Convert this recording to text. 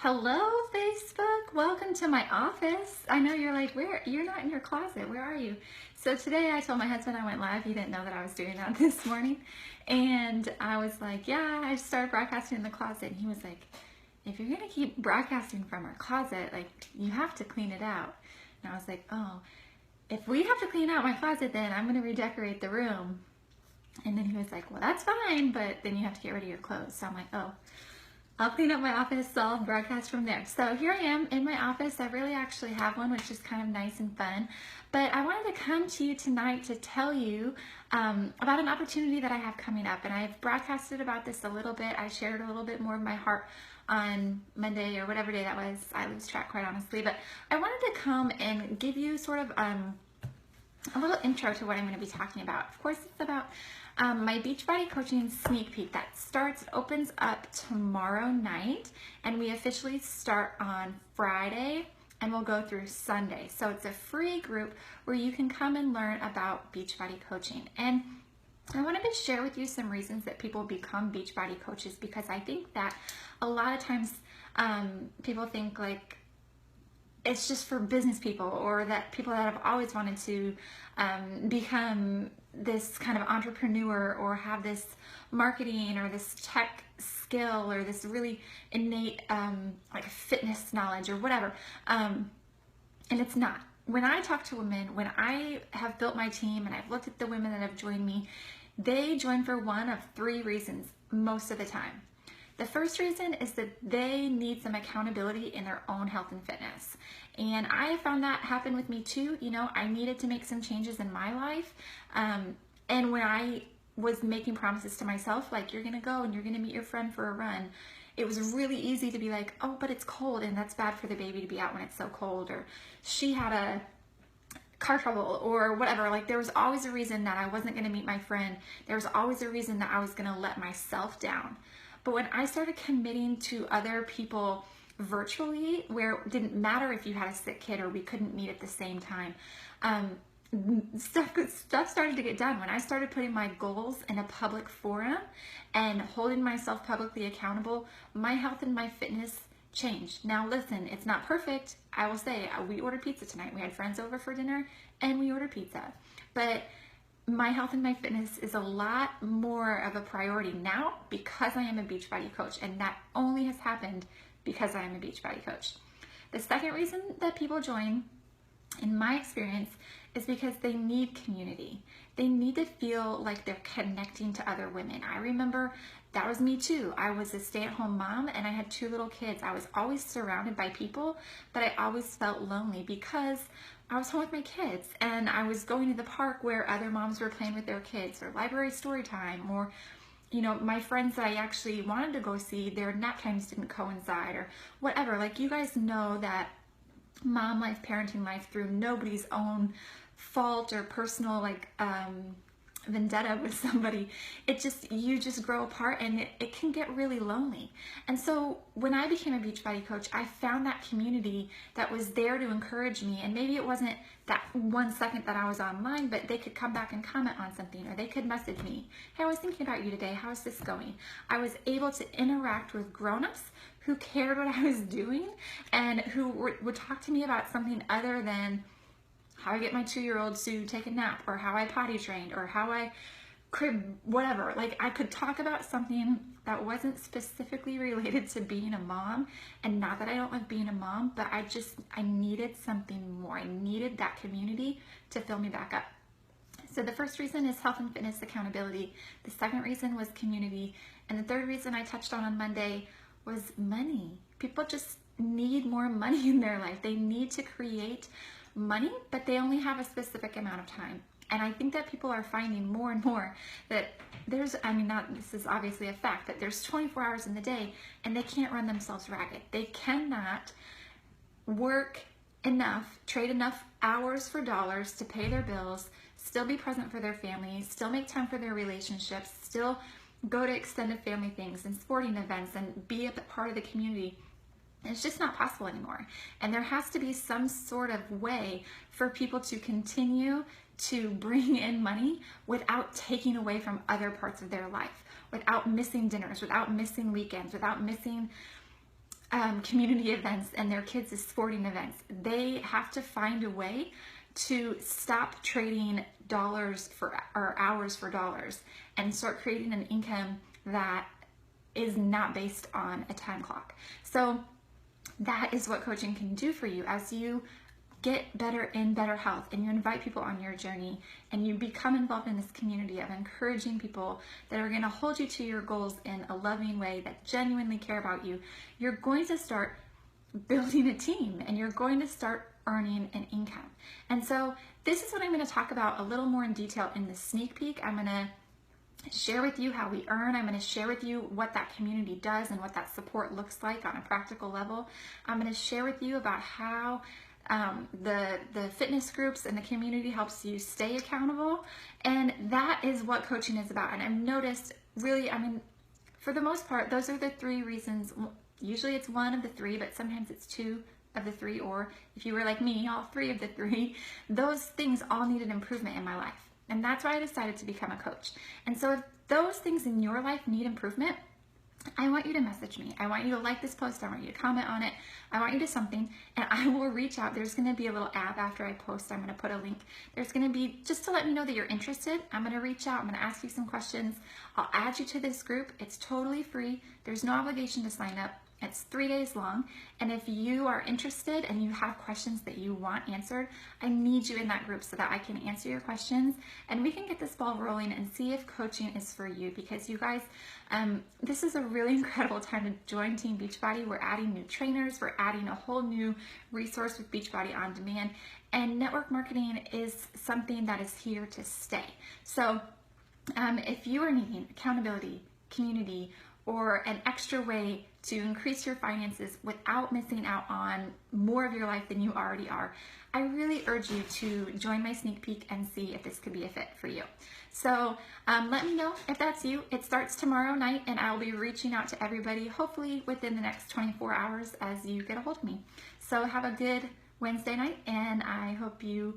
Hello, Facebook. Welcome to my office. I know you're like, where? You're not in your closet. Where are you? So today I told my husband I went live. He didn't know that I was doing that this morning. And I was like, yeah, I started broadcasting in the closet. And he was like, if you're going to keep broadcasting from our closet, like, you have to clean it out. And I was like, oh, if we have to clean out my closet, then I'm going to redecorate the room. And then he was like, well, that's fine, but then you have to get rid of your clothes. So I'm like, oh, I'll clean up my office, so I'll broadcast from there. So here I am in my office. I really actually have one, which is kind of nice and fun. But I wanted to come to you tonight to tell you about an opportunity that I have coming up. And I've broadcasted about this a little bit. I shared a little bit more of my heart on Monday or whatever day that was. I lose track, quite honestly. But I wanted to come and give you sort of a little intro to what I'm going to be talking about. Of course, it's about my Beachbody coaching sneak peek that opens up tomorrow night, and we officially start on Friday and we'll go through Sunday. So it's a free group where you can come and learn about Beachbody coaching. And I wanted to share with you some reasons that people become Beachbody coaches, because I think that a lot of times people think like it's just for business people, or that people that have always wanted to become this kind of entrepreneur, or have this marketing or this tech skill, or this really innate like fitness knowledge or whatever. And it's not. When I talk to women, when I have built my team and I've looked at the women that have joined me, they join for one of three reasons most of the time. The first reason is that they need some accountability in their own health and fitness. And I found that happen with me too. You know, I needed to make some changes in my life. And when I was making promises to myself, like, you're going to go and you're going to meet your friend for a run, it was really easy to be like, oh, but it's cold and that's bad for the baby to be out when it's so cold. Or she had a car trouble or whatever. Like, there was always a reason that I wasn't going to meet my friend. There was always a reason that I was going to let myself down. But when I started committing to other people virtually, where it didn't matter if you had a sick kid or we couldn't meet at the same time, stuff started to get done. When I started putting my goals in a public forum and holding myself publicly accountable, my health and my fitness changed. Now listen, it's not perfect. I will say, we ordered pizza tonight. We had friends over for dinner and we ordered pizza. But my health and my fitness is a lot more of a priority now because I am a Beachbody coach, and that only has happened because I am a Beachbody coach. The second reason that people join, in my experience, is because they need community. They need to feel like they're connecting to other women. I remember that was me too. I was a stay-at-home mom and I had 2 little kids. I was always surrounded by people, but I always felt lonely because I was home with my kids and I was going to the park where other moms were playing with their kids, or library story time, or, you know, my friends that I actually wanted to go see, their nap times didn't coincide, or whatever. Like, you guys know that mom life, parenting life, through nobody's own fault or personal like vendetta with somebody, you just grow apart, and it can get really lonely. And so when I became a Beachbody coach, I found that community that was there to encourage me. And maybe it wasn't that 1 second that I was online, but they could come back and comment on something, or they could message me, hey, I was thinking about you today, how's this going? I was able to interact with grown-ups who cared what I was doing, and who would talk to me about something other than how I get my 2-year-old to take a nap, or how I potty trained, or how I crib, whatever. Like, I could talk about something that wasn't specifically related to being a mom. And not that I don't like being a mom, but I needed something more. I needed that community to fill me back up. So the first reason is health and fitness accountability. The second reason was community. And the third reason I touched on Monday was money. People just need more money in their life. They need to create money, but they only have a specific amount of time. And I think that people are finding more and more that this is obviously a fact, that there's 24 hours in the day and they can't run themselves ragged. They cannot work enough, trade enough hours for dollars to pay their bills, still be present for their families, still make time for their relationships, still go to extended family things and sporting events and be a part of the community. It's just not possible anymore. And there has to be some sort of way for people to continue to bring in money without taking away from other parts of their life, without missing dinners, without missing weekends, without missing community events and their kids' sporting events. They have to find a way to stop trading dollars for or hours for dollars and start creating an income that is not based on a time clock. So that is what coaching can do for you as you get better in better health and you invite people on your journey and you become involved in this community of encouraging people that are going to hold you to your goals in a loving way, that genuinely care about you. You're going to start building a team and you're going to start earning an income. And so this is what I'm going to talk about a little more in detail in the sneak peek. I'm going to share with you how we earn. I'm going to share with you what that community does and what that support looks like on a practical level. I'm going to share with you about how the fitness groups and the community helps you stay accountable. And that is what coaching is about. And I've noticed really, I mean, for the most part, those are the three reasons. Usually it's one of the three, but sometimes it's two of the three, or if you were like me, all three of the three. Those things all needed improvement in my life. And that's why I decided to become a coach. And so if those things in your life need improvement, I want you to message me. I want you to like this post. I want you to comment on it. I want you to something, and I will reach out. There's going to be a little app after I post. I'm going to put a link. There's going to be, just to let me know that you're interested, I'm going to reach out. I'm going to ask you some questions. I'll add you to this group. It's totally free. There's no obligation to sign up. It's 3 days long, and if you are interested and you have questions that you want answered, I need you in that group so that I can answer your questions and we can get this ball rolling and see if coaching is for you, because you guys, this is a really incredible time to join Team Beachbody. We're adding new trainers, we're adding a whole new resource with Beachbody On Demand, and network marketing is something that is here to stay. So if you are needing accountability, community, or an extra way to increase your finances without missing out on more of your life than you already are, I really urge you to join my sneak peek and see if this could be a fit for you. So let me know if that's you. It starts tomorrow night, and I'll be reaching out to everybody hopefully within the next 24 hours as you get a hold of me. So have a good Wednesday night, and I hope to